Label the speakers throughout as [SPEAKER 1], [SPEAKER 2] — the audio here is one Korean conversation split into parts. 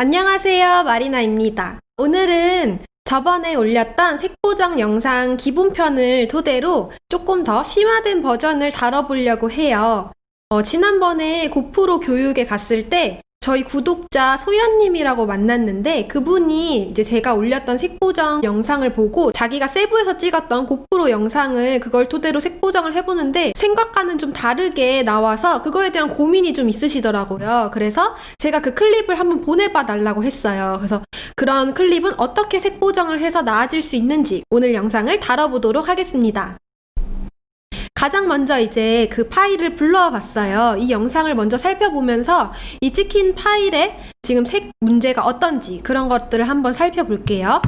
[SPEAKER 1] 안녕하세요, 마리나입니다. 오늘은 저번에 올렸던 색보정 영상 기본편을 토대로 조금 더 심화된 버전을 다뤄보려고 해요. 지난번에 고프로 교육에 갔을 때 저희 구독자 소연님이라고 만났는데 그분이 이제 제가 올렸던 색보정 영상을 보고 자기가 세부에서 찍었던 고프로 영상을 그걸 토대로 색보정을 해보는데 생각과는 좀 다르게 나와서 그거에 대한 고민이 좀 있으시더라고요. 그래서 제가 그 클립을 한번 보내봐 달라고 했어요. 그래서 그런 클립은 어떻게 색보정을 해서 나아질 수 있는지 오늘 영상을 다뤄보도록 하겠습니다. 가장 먼저 이제 그 파일을 불러와 봤어요. 이 영상을 먼저 살펴보면서 이 찍힌 파일에 지금 색 문제가 어떤지 그런 것들을 한번 살펴볼게요.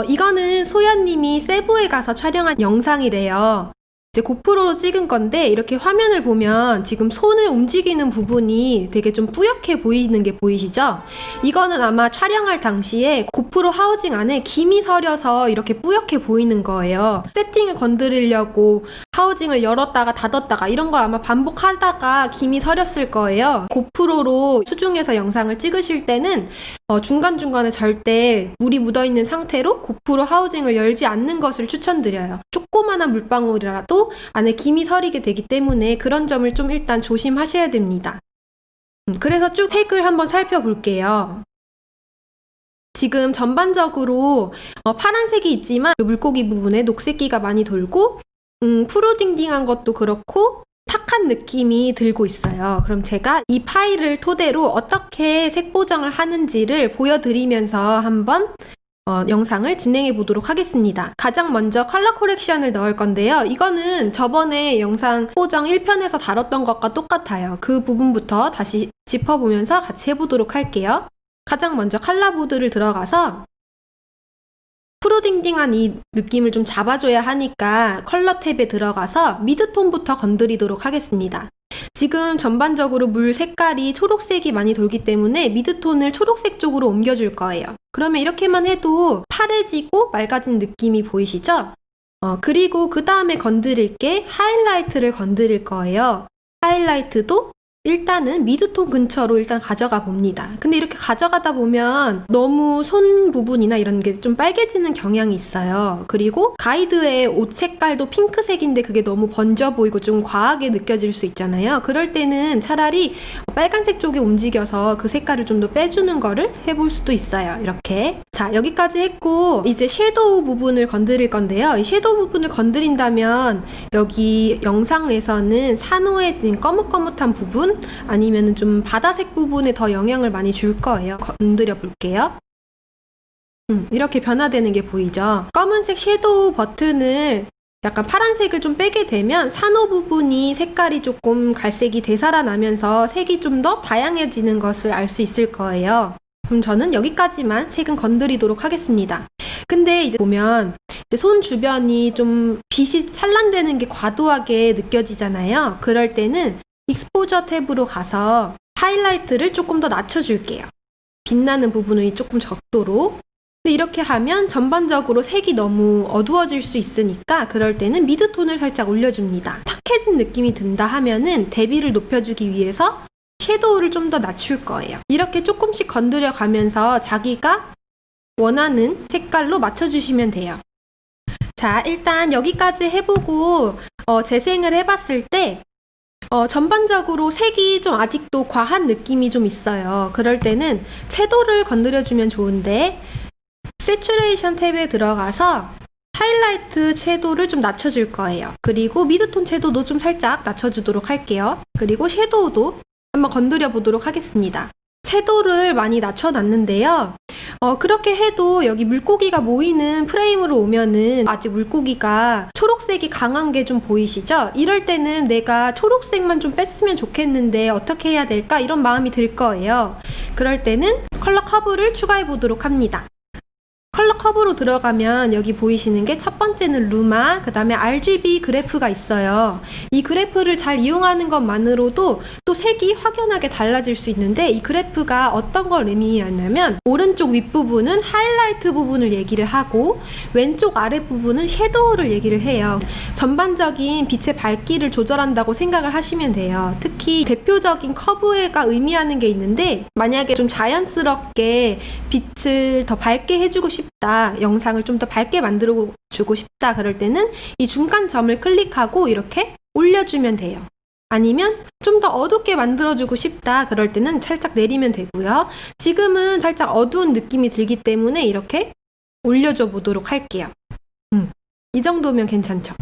[SPEAKER 1] 이거는 소연님이 세부에 가서 촬영한 영상이래요. 이제 고프로로 찍은 건데 이렇게 화면을 보면 지금 손을 움직이는 부분이 되게 좀 뿌옇게 보이는 게 보이시죠? 이거는 아마 촬영할 당시에 고프로 하우징 안에 김이 서려서 이렇게 뿌옇게 보이는 거예요. 세팅을 건드리려고 하우징을 열었다가 닫았다가 이런 걸 아마 반복하다가 김이 서렸을 거예요. 고프로로 수중에서 영상을 찍으실 때는 중간중간에 절대 물이 묻어있는 상태로 고프로 하우징을 열지 않는 것을 추천드려요. 조그만한 물방울이라도 안에 김이 서리게 되기 때문에 그런 점을 좀 일단 조심하셔야 됩니다. 그래서 쭉 색을 한번 살펴볼게요. 지금 전반적으로 파란색이 있지만 물고기 부분에 녹색기가 많이 돌고 푸르딩딩한 것도 그렇고 탁한 느낌이 들고 있어요. 그럼 제가 이 파일을 토대로 어떻게 색 보정을 하는지를 보여드리면서 한번 영상을 진행해 보도록 하겠습니다. 가장 먼저 컬러 코렉션을 넣을 건데요. 이거는 저번에 영상 보정 1편에서 다뤘던 것과 똑같아요. 그 부분부터 다시 짚어보면서 같이 해보도록 할게요. 가장 먼저 컬러 보드를 들어가서 푸르딩딩한 이 느낌을 좀 잡아줘야 하니까 컬러 탭에 들어가서 미드톤부터 건드리도록 하겠습니다. 지금 전반적으로 물 색깔이 초록색이 많이 돌기 때문에 미드톤을 초록색 쪽으로 옮겨줄 거예요. 그러면 이렇게만 해도 파래지고 맑아진 느낌이 보이시죠? 그리고 그 다음에 건드릴 게 하이라이트를 건드릴 거예요. 하이라이트도 일단은 미드톤 근처로 일단 가져가 봅니다. 근데 이렇게 가져가다 보면 너무 손 부분이나 이런 게 좀 빨개지는 경향이 있어요. 그리고 가이드의 옷 색깔도 핑크색인데 그게 너무 번져 보이고 좀 과하게 느껴질 수 있잖아요. 그럴 때는 차라리 빨간색 쪽에 움직여서 그 색깔을 좀 더 빼주는 거를 해볼 수도 있어요. 이렇게. 자, 여기까지 했고 이제 섀도우 부분을 건드릴 건데요. 이 섀도우 부분을 건드린다면 여기 영상에서는 산호해진 거뭇거뭇한 부분 아니면은 좀 바다색 부분에 더 영향을 많이 줄 거예요. 건드려 볼게요. 이렇게 변화되는 게 보이죠? 검은색 섀도우 버튼을 약간 파란색을 좀 빼게 되면 산호 부분이 색깔이 조금 갈색이 되살아나면서 색이 좀 더 다양해지는 것을 알 수 있을 거예요. 그럼 저는 여기까지만 색은 건드리도록 하겠습니다. 근데 이제 보면 이제 손 주변이 좀 빛이 산란되는 게 과도하게 느껴지잖아요. 그럴 때는 익스포저 탭으로 가서 하이라이트를 조금 더 낮춰줄게요. 빛나는 부분이 조금 적도록. 근데 이렇게 하면 전반적으로 색이 너무 어두워질 수 있으니까 그럴 때는 미드톤을 살짝 올려줍니다. 탁해진 느낌이 든다 하면은 대비를 높여주기 위해서 섀도우를 좀 더 낮출 거예요. 이렇게 조금씩 건드려 가면서 자기가 원하는 색깔로 맞춰주시면 돼요. 자, 일단 여기까지 해보고 재생을 해봤을 때 전반적으로 색이 좀 아직도 과한 느낌이 좀 있어요. 그럴 때는 채도를 건드려주면 좋은데 세츄레이션 탭에 들어가서 하이라이트 채도를 좀 낮춰줄 거예요. 그리고 미드톤 채도도 좀 살짝 낮춰주도록 할게요. 그리고 섀도우도 한번 건드려 보도록 하겠습니다. 채도를 많이 낮춰놨는데요. 그렇게 해도 여기 물고기가 모이는 프레임으로 오면은 아직 물고기가 초록색이 강한 게 좀 보이시죠? 이럴 때는 내가 초록색만 좀 뺐으면 좋겠는데 어떻게 해야 될까? 이런 마음이 들 거예요. 그럴 때는 컬러 커브를 추가해 보도록 합니다. 컬러 컵으로 들어가면 여기 보이시는 게 첫 번째는 루마, 그 다음에 RGB 그래프가 있어요. 이 그래프를 잘 이용하는 것만으로도 또 색이 확연하게 달라질 수 있는데, 이 그래프가 어떤 걸 의미하냐면 오른쪽 윗부분은 하이라이트 부분을 얘기를 하고 왼쪽 아랫부분은 섀도우를 얘기를 해요. 전반적인 빛의 밝기를 조절한다고 생각을 하시면 돼요. 특히 대표적인 커브가 의미하는 게 있는데, 만약에 좀 자연스럽게 빛을 더 밝게 해주고 싶다, 영상을 좀 더 밝게 만들어 주고 싶다, 그럴 때는 이 중간 점을 클릭하고 이렇게 올려주면 돼요. 아니면 좀 더 어둡게 만들어주고 싶다, 그럴 때는 살짝 내리면 되고요. 지금은 살짝 어두운 느낌이 들기 때문에 이렇게 올려줘 보도록 할게요. 이 정도면 괜찮죠?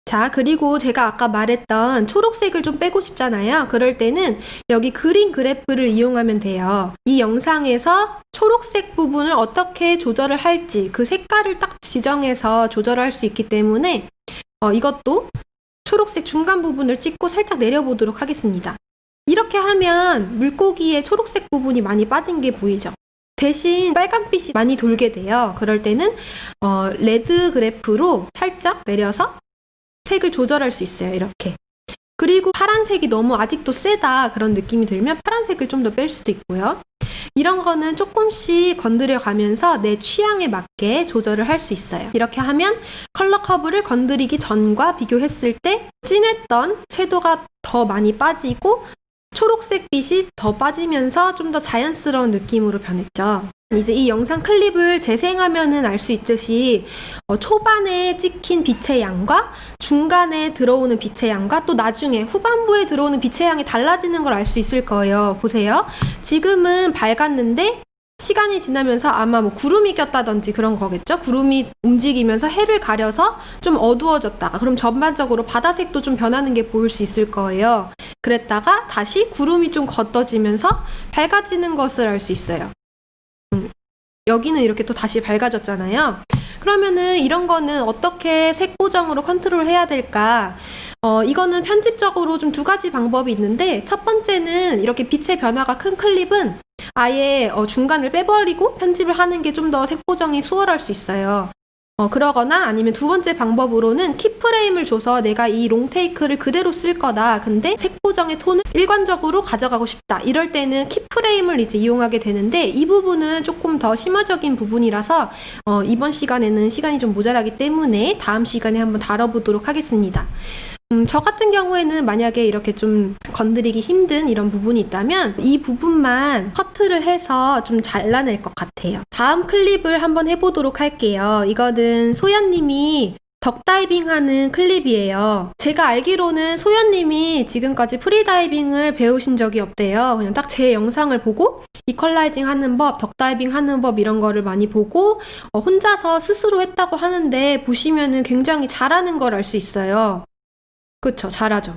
[SPEAKER 1] 자, 그리고 제가 아까 말했던 초록색을 좀 빼고 싶잖아요. 그럴 때는 여기 그린 그래프를 이용하면 돼요. 이 영상에서 초록색 부분을 어떻게 조절을 할지 그 색깔을 딱 지정해서 조절할 수 있기 때문에 이것도 초록색 중간 부분을 찍고 살짝 내려보도록 하겠습니다. 이렇게 하면 물고기의 초록색 부분이 많이 빠진 게 보이죠? 대신 빨간빛이 많이 돌게 돼요. 그럴 때는 레드 그래프로 살짝 내려서 색을 조절할 수 있어요. 이렇게. 그리고 파란색이 너무 아직도 세다 그런 느낌이 들면 파란색을 좀 더 뺄 수도 있고요. 이런 거는 조금씩 건드려 가면서 내 취향에 맞게 조절을 할 수 있어요. 이렇게 하면 컬러 커브를 건드리기 전과 비교했을 때 진했던 채도가 더 많이 빠지고 초록색 빛이 더 빠지면서 좀 더 자연스러운 느낌으로 변했죠. 이제 이 영상 클립을 재생하면은 알 수 있듯이 초반에 찍힌 빛의 양과 중간에 들어오는 빛의 양과 또 나중에 후반부에 들어오는 빛의 양이 달라지는 걸 알 수 있을 거예요. 보세요. 지금은 밝았는데 시간이 지나면서 아마 뭐 구름이 꼈다든지 그런 거겠죠? 구름이 움직이면서 해를 가려서 좀 어두워졌다가, 그럼 전반적으로 바다색도 좀 변하는 게 보일 수 있을 거예요. 그랬다가 다시 구름이 좀 걷어지면서 밝아지는 것을 알 수 있어요. 여기는 이렇게 또 다시 밝아졌잖아요. 그러면은 이런 거는 어떻게 색 보정으로 컨트롤 해야 될까? 이거는 편집적으로 좀 두 가지 방법이 있는데, 첫 번째는 이렇게 빛의 변화가 큰 클립은 아예 중간을 빼버리고 편집을 하는 게 좀 더 색 보정이 수월할 수 있어요. 그러거나 아니면 두 번째 방법으로는 키프레임을 줘서 내가 이 롱테이크를 그대로 쓸 거다. 근데 색 보정의 톤을 일관적으로 가져가고 싶다. 이럴 때는 키프레임을 이제 이용하게 되는데, 이 부분은 조금 더 심화적인 부분이라서 이번 시간에는 시간이 좀 모자라기 때문에 다음 시간에 한번 다뤄보도록 하겠습니다. 저 같은 경우에는 만약에 이렇게 좀 건드리기 힘든 이런 부분이 있다면 이 부분만 커트를 해서 좀 잘라낼 것 같아요. 다음 클립을 한번 해보도록 할게요. 이거는 소연님이 덕다이빙 하는 클립이에요. 제가 알기로는 소연님이 지금까지 프리다이빙을 배우신 적이 없대요. 그냥 딱 제 영상을 보고 이퀄라이징 하는 법, 덕다이빙 하는 법 이런 거를 많이 보고 혼자서 스스로 했다고 하는데, 보시면은 굉장히 잘하는 걸 알 수 있어요. 그쵸, 잘하죠.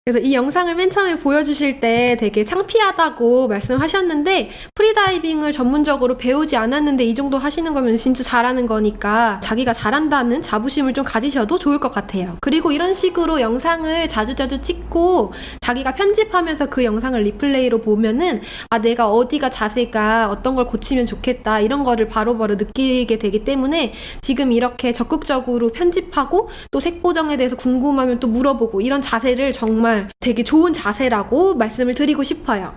[SPEAKER 1] 그래서 이 영상을 맨 처음에 보여주실 때 되게 창피하다고 말씀하셨는데, 프리다이빙을 전문적으로 배우지 않았는데 이 정도 하시는 거면 진짜 잘하는 거니까 자기가 잘한다는 자부심을 좀 가지셔도 좋을 것 같아요. 그리고 이런 식으로 영상을 자주자주 찍고 자기가 편집하면서 그 영상을 리플레이로 보면은 내가 어디가 자세가 어떤 걸 고치면 좋겠다 이런 거를 바로바로 느끼게 되기 때문에 지금 이렇게 적극적으로 편집하고 또 색 보정에 대해서 궁금하면 또 물어보고 이런 자세를 정말 되게 좋은 자세라고 말씀을 드리고 싶어요.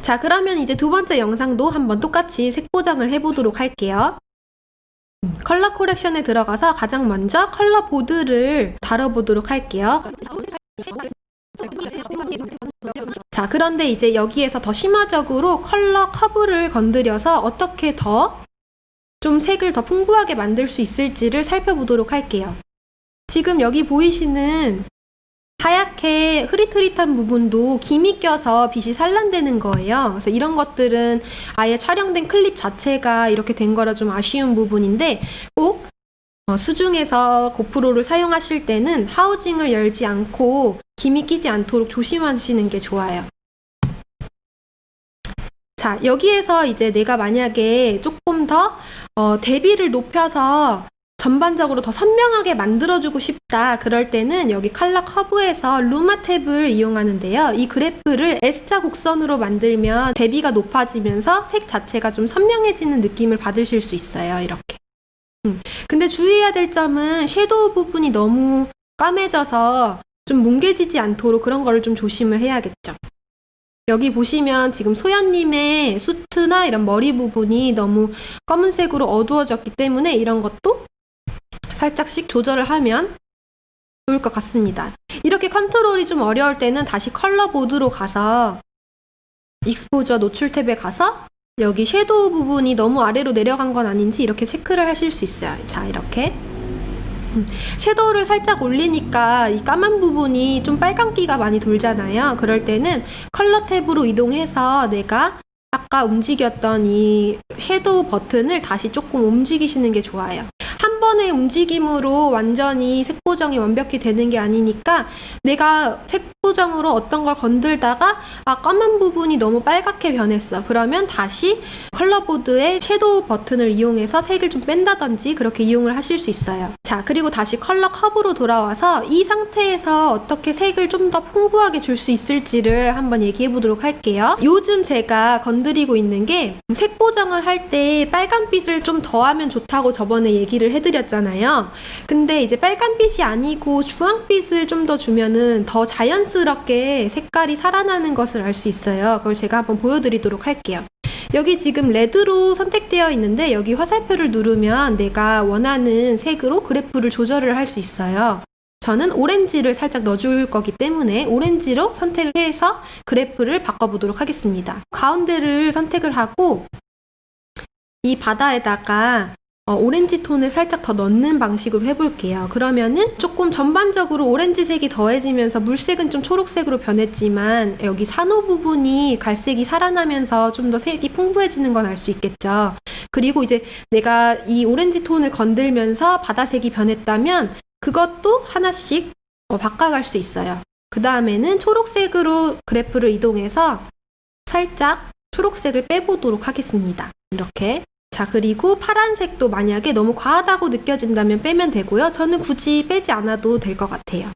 [SPEAKER 1] 자, 그러면 이제 두 번째 영상도 한번 똑같이 색 보정을 해보도록 할게요. 컬러 코렉션에 들어가서 가장 먼저 컬러 보드를 다뤄보도록 할게요. 자, 그런데 이제 여기에서 더 심화적으로 컬러 커브를 건드려서 어떻게 더 좀 색을 더 풍부하게 만들 수 있을지를 살펴보도록 할게요. 지금 여기 보이시는 하얗게 흐릿흐릿한 부분도 김이 껴서 빛이 산란되는 거예요. 그래서 이런 것들은 아예 촬영된 클립 자체가 이렇게 된 거라 좀 아쉬운 부분인데, 꼭 수중에서 고프로를 사용하실 때는 하우징을 열지 않고 김이 끼지 않도록 조심하시는 게 좋아요. 자, 여기에서 이제 내가 만약에 조금 더 대비를 높여서 전반적으로 더 선명하게 만들어주고 싶다. 그럴 때는 여기 컬러 커브에서 루마 탭을 이용하는데요. 이 그래프를 S자 곡선으로 만들면 대비가 높아지면서 색 자체가 좀 선명해지는 느낌을 받으실 수 있어요. 이렇게. 근데 주의해야 될 점은 섀도우 부분이 너무 까매져서 좀 뭉개지지 않도록 그런 거를 좀 조심을 해야겠죠. 여기 보시면 지금 소연님의 수트나 이런 머리 부분이 너무 검은색으로 어두워졌기 때문에 이런 것도 살짝씩 조절을 하면 좋을 것 같습니다. 이렇게 컨트롤이 좀 어려울 때는 다시 컬러 보드로 가서 익스포저 노출 탭에 가서 여기 섀도우 부분이 너무 아래로 내려간 건 아닌지 이렇게 체크를 하실 수 있어요. 자, 이렇게 섀도우를 살짝 올리니까 이 까만 부분이 좀 빨간기가 많이 돌잖아요. 그럴 때는 컬러 탭으로 이동해서 내가 아까 움직였던 이 섀도우 버튼을 다시 조금 움직이시는 게 좋아요. 한 번의 움직임으로 완전히 색 보정이 완벽히 되는 게 아니니까 내가 색 보정으로 어떤 걸 건들다가 까만 부분이 너무 빨갛게 변했어. 그러면 다시 컬러보드의 섀도우 버튼을 이용해서 색을 좀 뺀다든지 그렇게 이용을 하실 수 있어요. 자, 그리고 다시 컬러 컵으로 돌아와서 이 상태에서 어떻게 색을 좀 더 풍부하게 줄 수 있을지를 한번 얘기해 보도록 할게요. 요즘 제가 건드리고 있는 게 색 보정을 할 때 빨간빛을 좀 더하면 좋다고 저번에 얘기를 해드렸잖아요. 근데 이제 빨간빛이 아니고 주황빛을 좀 더 주면은 더 자연스럽게 색깔이 살아나는 것을 알 수 있어요. 그걸 제가 한번 보여드리도록 할게요. 여기 지금 레드로 선택되어 있는데 여기 화살표를 누르면 내가 원하는 색으로 그래프를 조절을 할 수 있어요. 저는 오렌지를 살짝 넣어줄 거기 때문에 오렌지로 선택을 해서 그래프를 바꿔보도록 하겠습니다. 가운데를 선택을 하고 이 바다에다가 오렌지 톤을 살짝 더 넣는 방식으로 해볼게요. 그러면은 조금 전반적으로 오렌지색이 더해지면서 물색은 좀 초록색으로 변했지만 여기 산호 부분이 갈색이 살아나면서 좀 더 색이 풍부해지는 건 알 수 있겠죠. 그리고 이제 내가 이 오렌지 톤을 건들면서 바다색이 변했다면 그것도 하나씩 바꿔갈 수 있어요. 그 다음에는 초록색으로 그래프를 이동해서 살짝 초록색을 빼보도록 하겠습니다. 이렇게. 자, 그리고 파란색도 만약에 너무 과하다고 느껴진다면 빼면 되고요. 저는 굳이 빼지 않아도 될 것 같아요.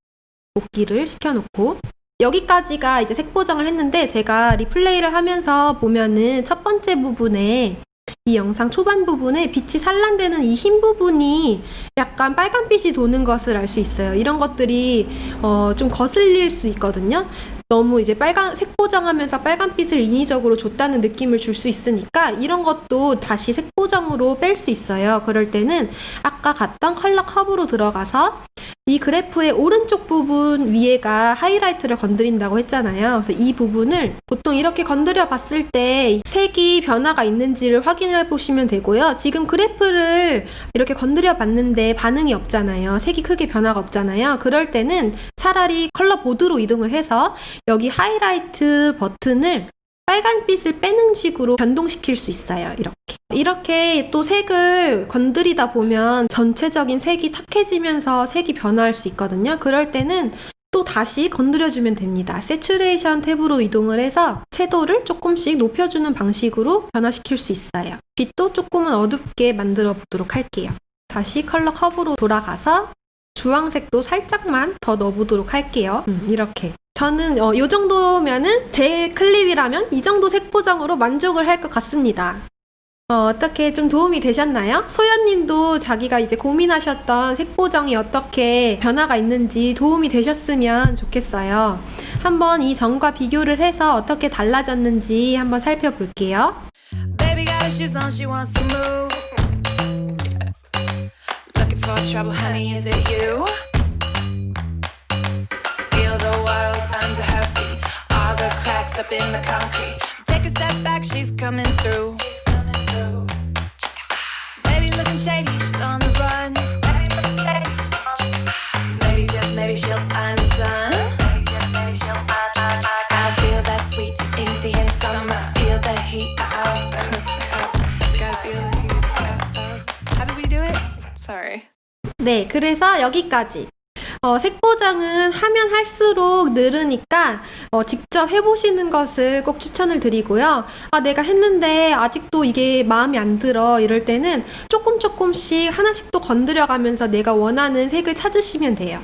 [SPEAKER 1] 복기를 시켜놓고 여기까지가 이제 색 보정을 했는데 제가 리플레이를 하면서 보면은 첫 번째 부분에 이 영상 초반 부분에 빛이 산란되는 이 흰 부분이 약간 빨간빛이 도는 것을 알 수 있어요. 이런 것들이 좀 거슬릴 수 있거든요. 너무 이제 색 보정하면서 빨간빛을 인위적으로 줬다는 느낌을 줄 수 있으니까 이런 것도 다시 색 보정으로 뺄 수 있어요. 그럴 때는 아까 갔던 컬러 컵으로 들어가서 이 그래프의 오른쪽 부분 위에가 하이라이트를 건드린다고 했잖아요. 그래서 이 부분을 보통 이렇게 건드려 봤을 때 색이 변화가 있는지를 확인해 보시면 되고요. 지금 그래프를 이렇게 건드려 봤는데 반응이 없잖아요. 색이 크게 변화가 없잖아요. 그럴 때는 차라리 컬러 보드로 이동을 해서 여기 하이라이트 버튼을 빨간빛을 빼는 식으로 변동시킬 수 있어요. 이렇게 또 색을 건드리다 보면 전체적인 색이 탁해지면서 색이 변화할 수 있거든요. 그럴 때는 또 다시 건드려주면 됩니다. 세츄레이션 탭으로 이동을 해서 채도를 조금씩 높여주는 방식으로 변화시킬 수 있어요. 빛도 조금은 어둡게 만들어 보도록 할게요. 다시 컬러 컵으로 돌아가서 주황색도 살짝만 더 넣어보도록 할게요. 이렇게. 저는 이 정도면은 제 클립이라면 이 정도 색 보정으로 만족을 할 것 같습니다. 어떻게 좀 도움이 되셨나요? 소연님도 자기가 이제 고민하셨던 색 보정이 어떻게 변화가 있는지 도움이 되셨으면 좋겠어요. 한번 이 전과 비교를 해서 어떻게 달라졌는지 한번 살펴볼게요. Baby got her shoes on, she wants to move. Looking for trouble, honey, is it you? Feel the world under her feet, all the cracks up in the concrete. Take a step back, she's coming through. Baby looking shady, she's on the run. Maybe just maybe she'll find the sun. I feel that sweet Indian summer, feel the heat. Gotta feel the heat. How did we do it? Sorry. 네, 그래서 여기까지. 색 보정은 하면 할수록 늘으니까 직접 해보시는 것을 꼭 추천을 드리고요. 내가 했는데 아직도 이게 마음에 안 들어 이럴 때는 조금씩 하나씩 또 건드려가면서 내가 원하는 색을 찾으시면 돼요.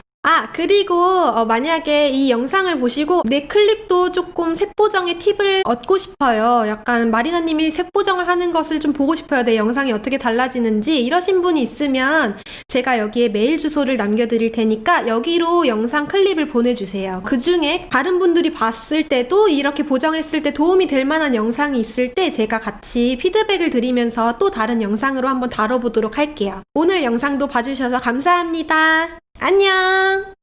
[SPEAKER 1] 그리고 만약에 이 영상을 보시고 내 클립도 조금 색보정의 팁을 얻고 싶어요. 약간 마리나님이 색보정을 하는 것을 좀 보고 싶어요. 내 영상이 어떻게 달라지는지 이러신 분이 있으면 제가 여기에 메일 주소를 남겨드릴 테니까 여기로 영상 클립을 보내주세요. 그 중에 다른 분들이 봤을 때도 이렇게 보정했을 때 도움이 될 만한 영상이 있을 때 제가 같이 피드백을 드리면서 또 다른 영상으로 한번 다뤄보도록 할게요. 오늘 영상도 봐주셔서 감사합니다. 안녕!